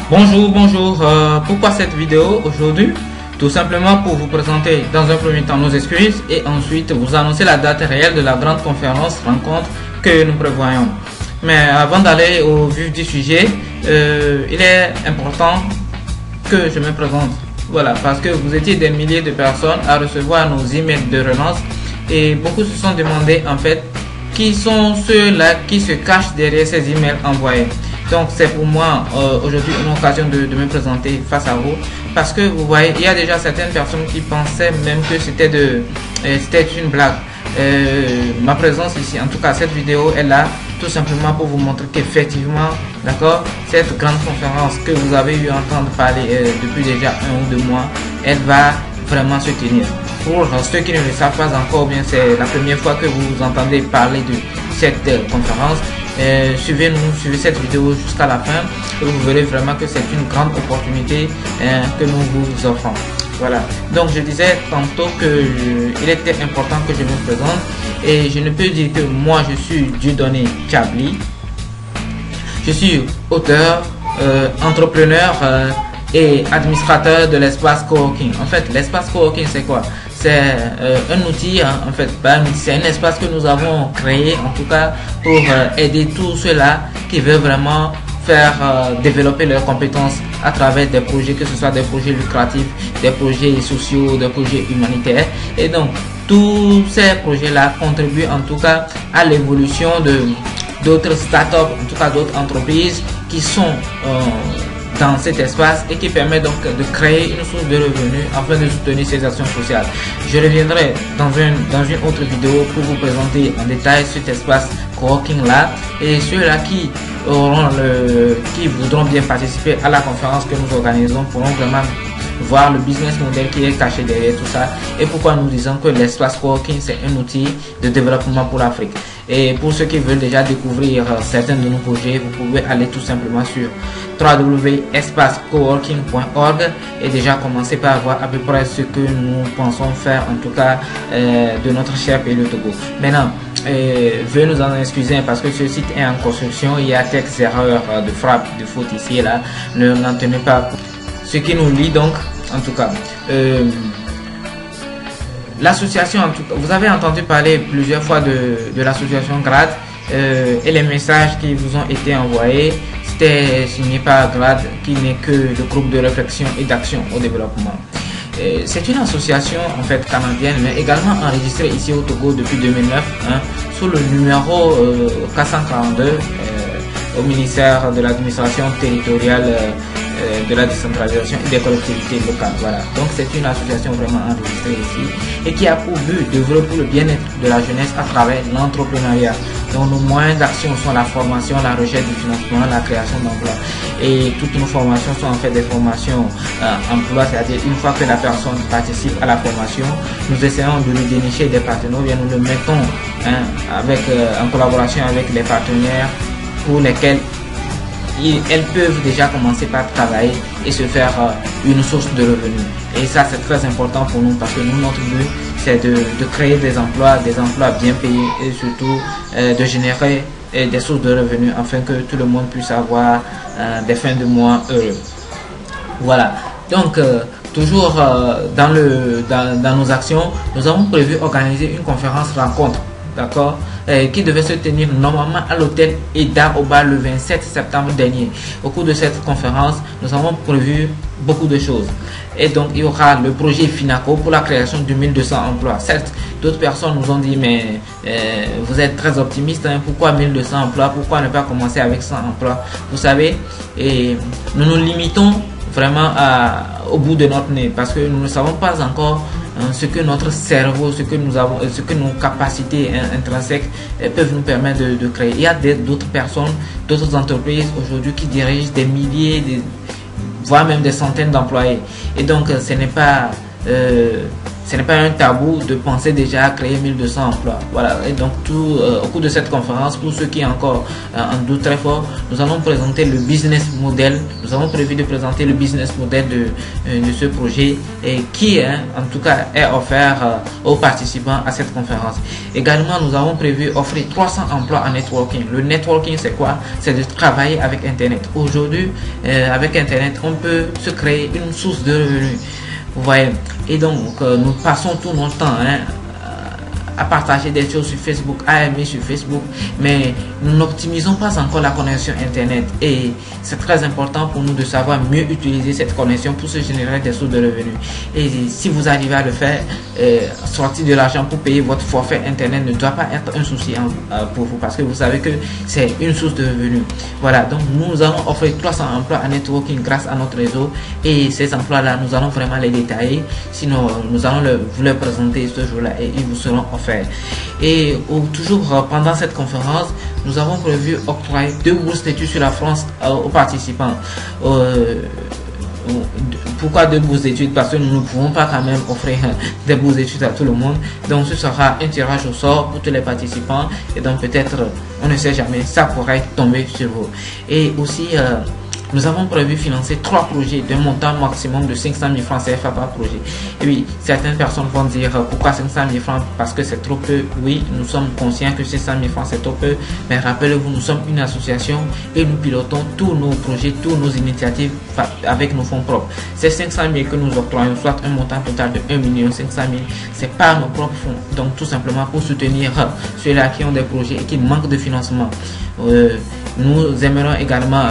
Bonjour. Pourquoi cette vidéo aujourd'hui? Tout simplement pour vous présenter dans un premier temps nos excuses et ensuite vous annoncer la date réelle de la grande conférence rencontre que nous prévoyons. Mais avant d'aller au vif du sujet, il est important que je me présente. Voilà, parce que vous étiez des milliers de personnes à recevoir nos emails de relance et beaucoup se sont demandé en fait qui sont ceux-là qui se cachent derrière ces emails envoyés. Donc c'est pour moi aujourd'hui une occasion de me présenter face à vous, parce que vous voyez, il y a déjà certaines personnes qui pensaient même que c'était une blague. Ma présence ici, en tout cas cette vidéo est là tout simplement pour vous montrer qu'effectivement, d'accord, cette grande conférence que vous avez eu à entendre parler depuis déjà 1 ou 2 mois, elle va vraiment se tenir. Pour ceux qui ne le savent pas encore, bien c'est la première fois que vous entendez parler de cette conférence, suivez cette vidéo jusqu'à la fin et vous verrez vraiment que c'est une grande opportunité que nous vous offrons. Voilà, donc je disais tantôt que il était important que je me présente et je ne peux dire que moi je suis Dieudonné Tchabli. Je suis auteur, entrepreneur et administrateur de l'espace coworking. En fait, l'espace coworking c'est quoi? C'est un outil, en fait, c'est un espace que nous avons créé en tout cas pour aider tous ceux-là qui veulent vraiment faire développer leurs compétences à travers des projets, que ce soit des projets lucratifs, des projets sociaux, des projets humanitaires. Et donc tous ces projets-là contribuent en tout cas à l'évolution d'autres startups, en tout cas d'autres entreprises qui sont dans cet espace et qui permet donc de créer une source de revenus afin de soutenir ces actions sociales. Je reviendrai dans une autre vidéo pour vous présenter en détail cet espace coworking là, et ceux-là qui voudront bien participer à la conférence que nous organisons pourront vraiment voir le business model qui est caché derrière tout ça et pourquoi nous disons que l'espace coworking c'est un outil de développement pour l'Afrique. Et pour ceux qui veulent déjà découvrir certains de nos projets, vous pouvez aller tout simplement sur www.espacecoworking.org et déjà commencer par voir à peu près ce que nous pensons faire en tout cas de notre cher pays le Togo. Maintenant, veuillez nous en excuser parce que ce site est en construction, il y a quelques erreurs de frappe, de faute ici et là, ne n'en tenez pas. Ce qui nous lie donc, en tout cas, l'association, en tout cas, vous avez entendu parler plusieurs fois de l'association GRAD et les messages qui vous ont été envoyés, c'était signé par GRAD qui n'est que le groupe de réflexion et d'action au développement. C'est une association en fait canadienne mais également enregistrée ici au Togo depuis 2009 sous le numéro 442 au ministère de l'administration territoriale de la décentralisation et des collectivités locales. Voilà, donc c'est une association vraiment enregistrée ici et qui a pour but d'œuvrer pour le bien-être de la jeunesse à travers l'entrepreneuriat. Donc nos moyens d'action sont la formation, la recherche du financement, la création d'emplois. Et toutes nos formations sont en fait des formations emploi, c'est-à-dire une fois que la personne participe à la formation, nous essayons de lui dénicher des partenaires, bien nous le mettons en collaboration avec les partenaires pour lesquels elles peuvent déjà commencer par travailler et se faire une source de revenus. Et ça c'est très important pour nous parce que nous, notre but c'est de créer des emplois bien payés et surtout de générer des sources de revenus afin que tout le monde puisse avoir des fins de mois heureux. Voilà, donc toujours dans nos actions, nous avons prévu organiser une conférence rencontre, d'accord, qui devait se tenir normalement à l'hôtel Eda Oba le 27 septembre dernier. Au cours de cette conférence, nous avons prévu beaucoup de choses. Et donc, il y aura le projet FINACO pour la création de 1200 emplois. Certes, d'autres personnes nous ont dit, mais vous êtes très optimiste, pourquoi 1200 emplois? Pourquoi ne pas commencer avec 100 emplois? Vous savez, et nous nous limitons vraiment au bout de notre nez parce que nous ne savons pas encore ce que notre cerveau, ce que nous avons, ce que nos capacités intrinsèques peuvent nous permettre de créer. Il y a d'autres personnes, d'autres entreprises aujourd'hui qui dirigent des milliers, voire même des centaines d'employés. Et donc ce n'est pas ce n'est pas un tabou de penser déjà à créer 1200 emplois. Voilà, et donc au cours de cette conférence, pour ceux qui ont encore un doute très fort, nous allons présenter le business model. Nous avons prévu de présenter le business model de ce projet et qui, en tout cas, est offert aux participants à cette conférence. Également, nous avons prévu offrir 300 emplois en networking. Le networking, c'est quoi? C'est de travailler avec Internet. Aujourd'hui, avec Internet, on peut se créer une source de revenus. Vous voyez, et donc nous passons tout notre temps à partager des choses sur Facebook, à aimer sur Facebook, mais nous n'optimisons pas encore la connexion Internet et c'est très important pour nous de savoir mieux utiliser cette connexion pour se générer des sources de revenus. Et si vous arrivez à le faire, sortir de l'argent pour payer votre forfait Internet ne doit pas être un souci pour vous, parce que vous savez que c'est une source de revenus. Voilà, donc nous allons offrir 300 emplois en networking grâce à notre réseau, et ces emplois-là, nous allons vraiment les détailler, sinon nous allons vous les présenter ce jour-là et ils vous seront offerts. Et toujours pendant cette conférence, nous avons prévu octroyer 2 bourses d'études sur la France aux participants. Pourquoi 2 bourses d'études? Parce que nous ne pouvons pas quand même offrir des bourses d'études à tout le monde. Donc ce sera un tirage au sort pour tous les participants, et donc peut-être, on ne sait jamais, ça pourrait tomber sur vous. Et aussi nous avons prévu financer 3 projets d'un montant maximum de 500 000 francs CFA par projet. Et oui, certaines personnes vont dire pourquoi 500 000 francs? Parce que c'est trop peu. Oui, nous sommes conscients que 500 000 francs c'est trop peu, mais rappelez-vous, nous sommes une association et nous pilotons tous nos projets, toutes nos initiatives avec nos fonds propres. Ces 500 000 que nous octroyons, soit un montant total de 1 500 000, c'est pas nos propres fonds. Donc tout simplement pour soutenir ceux-là qui ont des projets et qui manquent de financement. Nous aimerions également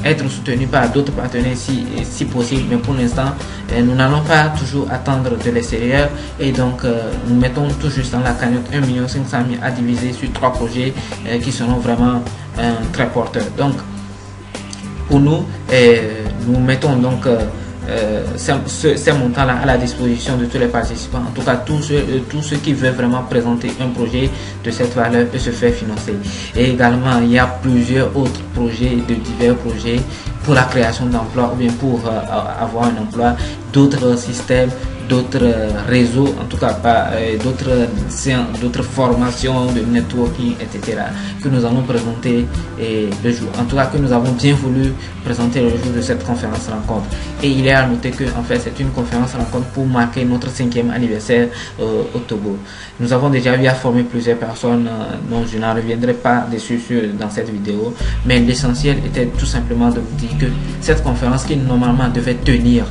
être soutenu par d'autres partenaires si possible, mais pour l'instant nous n'allons pas toujours attendre de l'extérieur, et donc nous mettons tout juste dans la cagnotte 1 500 000 à diviser sur 3 projets qui seront vraiment très porteurs. Donc pour nous, nous mettons donc ces montants-là à la disposition de tous les participants, en tout cas tous ceux qui veulent vraiment présenter un projet de cette valeur peut se faire financer. Et également, il y a plusieurs autres projets, de divers projets pour la création d'emplois ou bien pour avoir un emploi, d'autres systèmes, d'autres réseaux, en tout cas pas d'autres formations de networking, etc., que nous allons présenter le jour, en tout cas que nous avons bien voulu présenter le jour de cette conférence rencontre. Et il est à noter que en fait c'est une conférence rencontre pour marquer notre 5e anniversaire au Togo. Nous avons déjà eu à former plusieurs personnes dont je n'en reviendrai pas dessus dans cette vidéo, mais l'essentiel était tout simplement de vous dire que cette conférence qui normalement devait tenir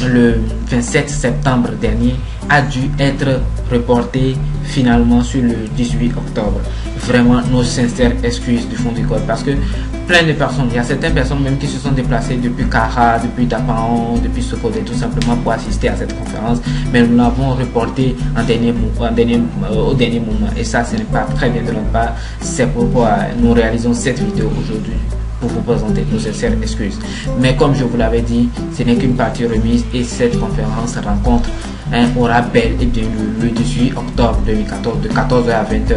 le 27 septembre dernier a dû être reporté finalement sur le 18 octobre. Vraiment nos sincères excuses du fond du corps, parce que plein de personnes, il y a certaines personnes même qui se sont déplacées depuis Kara, depuis Tapaon, depuis Sokodé, tout simplement pour assister à cette conférence, mais nous l'avons reporté au dernier moment, et ça ce n'est pas très bien de notre part. C'est pourquoi nous réalisons cette vidéo aujourd'hui, pour vous présenter nos sincères excuses. Mais comme je vous l'avais dit, ce n'est qu'une partie remise, et cette conférence rencontre aura bel et bien le 18 octobre 2014 de 14h à 20h,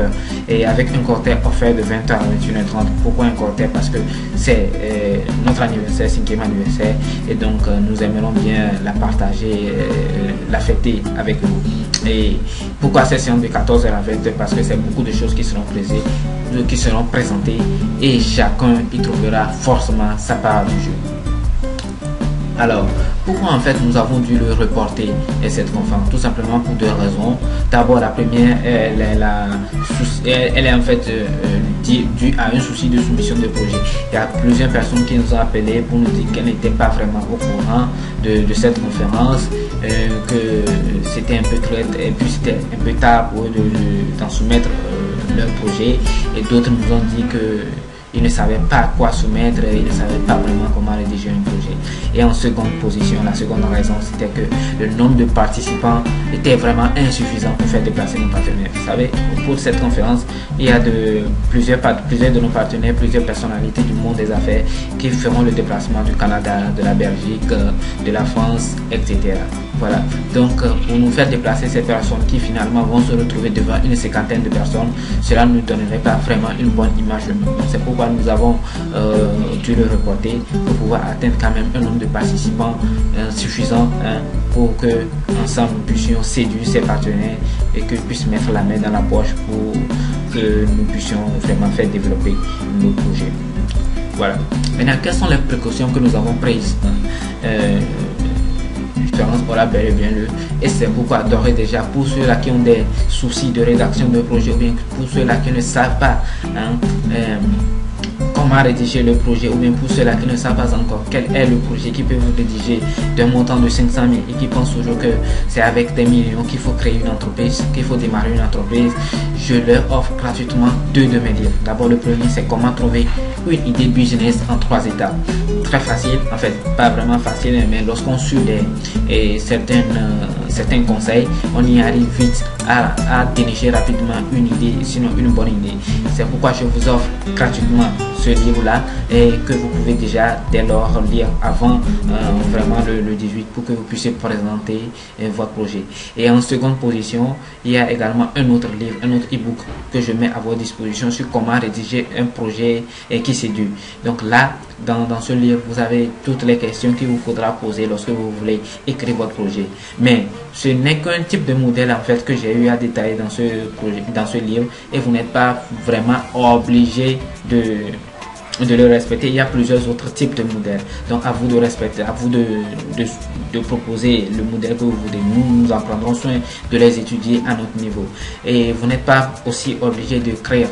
et avec un cortège offert de 20h à 21h30. Pourquoi un cortège? Parce que c'est notre anniversaire, 5e anniversaire, et donc nous aimerons bien la partager, la fêter avec vous. Et pourquoi cette séance de 14h à 20h? Parce que c'est beaucoup de choses qui seront présentées, et chacun y trouvera forcément sa part du jeu. Alors, pourquoi en fait nous avons dû le reporter cette conférence? Tout simplement pour 2 raisons. D'abord, la première, elle est en fait due à un souci de soumission de projet. Il y a plusieurs personnes qui nous ont appelé pour nous dire qu'elles n'étaient pas vraiment au courant de cette conférence, que c'était un peu crête, et puis c'était un peu tard pour eux d'en soumettre leur projet, et d'autres nous ont dit que ils ne savaient pas quoi soumettre, ils ne savaient pas vraiment comment rédiger un projet. Et en seconde position, la seconde raison, c'était que le nombre de participants était vraiment insuffisant pour faire déplacer nos partenaires. Vous savez, pour cette conférence, il y a plusieurs de nos partenaires, plusieurs personnalités du monde des affaires qui feront le déplacement du Canada, de la Belgique, de la France, etc. Voilà, donc pour nous faire déplacer ces personnes qui finalement vont se retrouver devant une 50aine de personnes, cela ne nous donnerait pas vraiment une bonne image de nous. C'est pourquoi nous avons dû le reporter, pour pouvoir atteindre quand même un nombre de participants suffisant pour que ensemble nous puissions séduire ces partenaires et qu'ils puissent mettre la main dans la poche pour que nous puissions vraiment faire développer nos projets. Voilà. Maintenant, quelles sont les précautions que nous avons prises? L'expérience aura bel et bien lieu, et c'est pourquoi d'ores et déjà, pour ceux-là qui ont des soucis de rédaction de projet, ou bien pour ceux-là qui ne savent pas comment rédiger le projet, ou bien pour ceux-là qui ne savent pas encore quel est le projet qui peut vous rédiger d'un montant de 500 000 et qui pensent toujours que c'est avec des millions qu'il faut créer une entreprise, qu'il faut démarrer une entreprise, je leur offre gratuitement 2 de mes livres. D'abord, le premier, c'est comment trouver une idée business en 3 étapes. Très facile, en fait, pas vraiment facile, mais lorsqu'on suit certains conseils, on y arrive vite à dénicher rapidement une idée, sinon une bonne idée. C'est pourquoi je vous offre gratuitement ce livre-là et que vous pouvez déjà dès lors lire avant vraiment le 18 pour que vous puissiez présenter votre projet. Et en seconde position, il y a également un autre livre, un autre e-book que je mets à votre disposition sur comment rédiger un projet qui séduit. Donc là, dans ce livre, vous avez toutes les questions qu'il vous faudra poser lorsque vous voulez écrire votre projet. Mais ce n'est qu'un type de modèle en fait que j'ai eu à détailler dans ce livre, et vous n'êtes pas vraiment obligé de le respecter. Il y a plusieurs autres types de modèles, donc à vous de respecter, à vous de proposer le modèle que vous voulez. Nous en prendrons soin de les étudier à notre niveau, et vous n'êtes pas aussi obligé de créer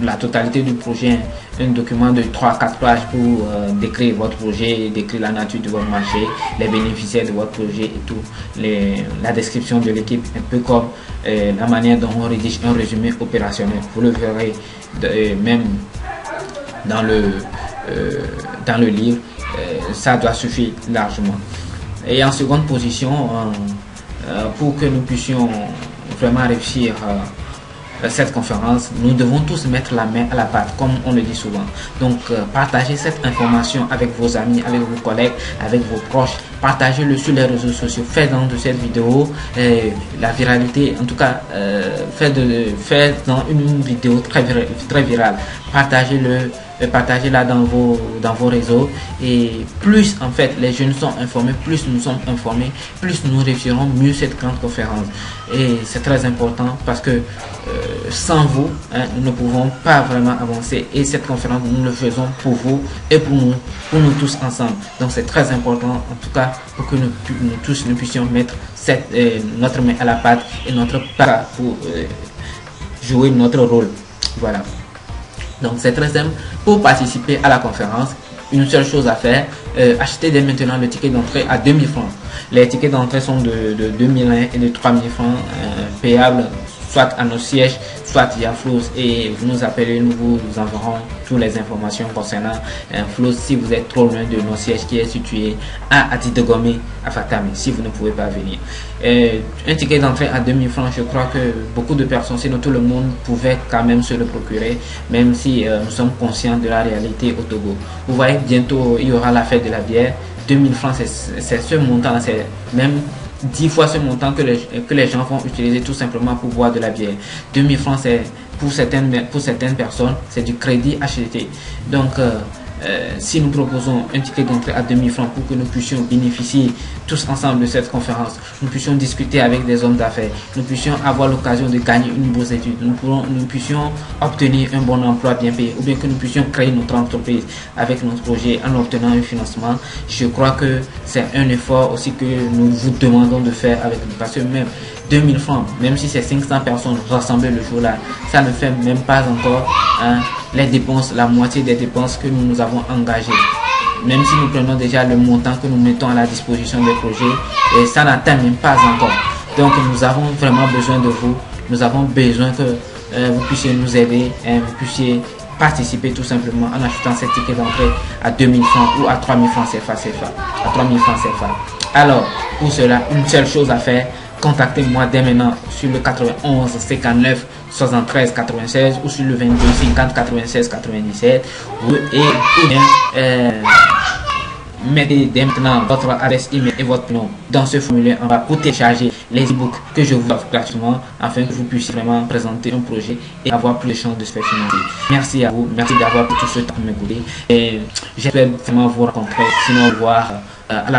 la totalité du projet, un document de 3-4 pages pour décrire votre projet, décrire la nature de votre marché, les bénéficiaires de votre projet et tout, la description de l'équipe, un peu comme la manière dont on rédige un résumé opérationnel. Vous le verrez même dans le livre, ça doit suffire largement. Et en seconde position, pour que nous puissions vraiment réussir cette conférence, nous devons tous mettre la main à la pâte, comme on le dit souvent. Donc partagez cette information avec vos amis, avec vos collègues, avec vos proches. Partagez-le sur les réseaux sociaux. Faites-en de cette vidéo la viralité, en tout cas faites-en une vidéo très virale. Partagez-la dans vos réseaux, et plus en fait les jeunes sont informés, plus nous sommes informés, plus nous réussirons mieux cette grande conférence. Et c'est très important parce que sans vous, nous ne pouvons pas vraiment avancer, et cette conférence nous le faisons pour vous et pour nous tous ensemble. Donc c'est très important en tout cas pour que nous tous nous puissions mettre notre main à la pâte et notre part pour jouer notre rôle. Voilà. Donc c'est très simple. Pour participer à la conférence, une seule chose à faire, acheter dès maintenant le ticket d'entrée à 2000 francs. Les tickets d'entrée sont de 2001 et de 3000 francs payables soit à nos sièges, soit via Flows, et vous nous appelez, nous vous enverrons toutes les informations concernant Flows si vous êtes trop loin de nos sièges qui est situé à Atidegomé, à Fatami, si vous ne pouvez pas venir. Un ticket d'entrée à 2000 francs, je crois que beaucoup de personnes, sinon tout le monde, pouvait quand même se le procurer, même si nous sommes conscients de la réalité au Togo. Vous voyez, bientôt il y aura la fête de la bière. 2000 francs, c'est ce montant, c'est même 10 fois ce montant que les gens vont utiliser tout simplement pour boire de la bière. 2000 francs, c'est pour certaines personnes, c'est du crédit acheté. Donc si nous proposons un ticket d'entrée à 2000 francs pour que nous puissions bénéficier tous ensemble de cette conférence, nous puissions discuter avec des hommes d'affaires, nous puissions avoir l'occasion de gagner une bourse d'études, nous puissions obtenir un bon emploi bien payé, ou bien que nous puissions créer notre entreprise avec notre projet en obtenant un financement, je crois que c'est un effort aussi que nous vous demandons de faire avec nous, parce que même 2000 francs, même si c'est 500 personnes rassemblées le jour-là, ça ne fait même pas encore les dépenses, la moitié des dépenses que nous avons engagées. Même si nous prenons déjà le montant que nous mettons à la disposition des projets, et ça n'atteint même pas encore. Donc nous avons vraiment besoin de vous, nous avons besoin que vous puissiez nous aider, vous puissiez participer tout simplement en achetant ces tickets d'entrée à 2000 francs ou à 3000 francs CFA, à 3000 francs CFA. Alors, pour cela, une seule chose à faire, contactez-moi dès maintenant sur le 91 59 73 96 ou sur le 22 50 96 97 ou bien mettez dès maintenant votre adresse email et votre nom dans ce formulaire en bas pour télécharger les e-books que je vous offre gratuitement afin que vous puissiez vraiment présenter un projet et avoir plus de chances de se faire financer. Merci à vous, merci d'avoir pris tout ce temps de m'écouter et j'espère vraiment vous rencontrer, sinon voir à la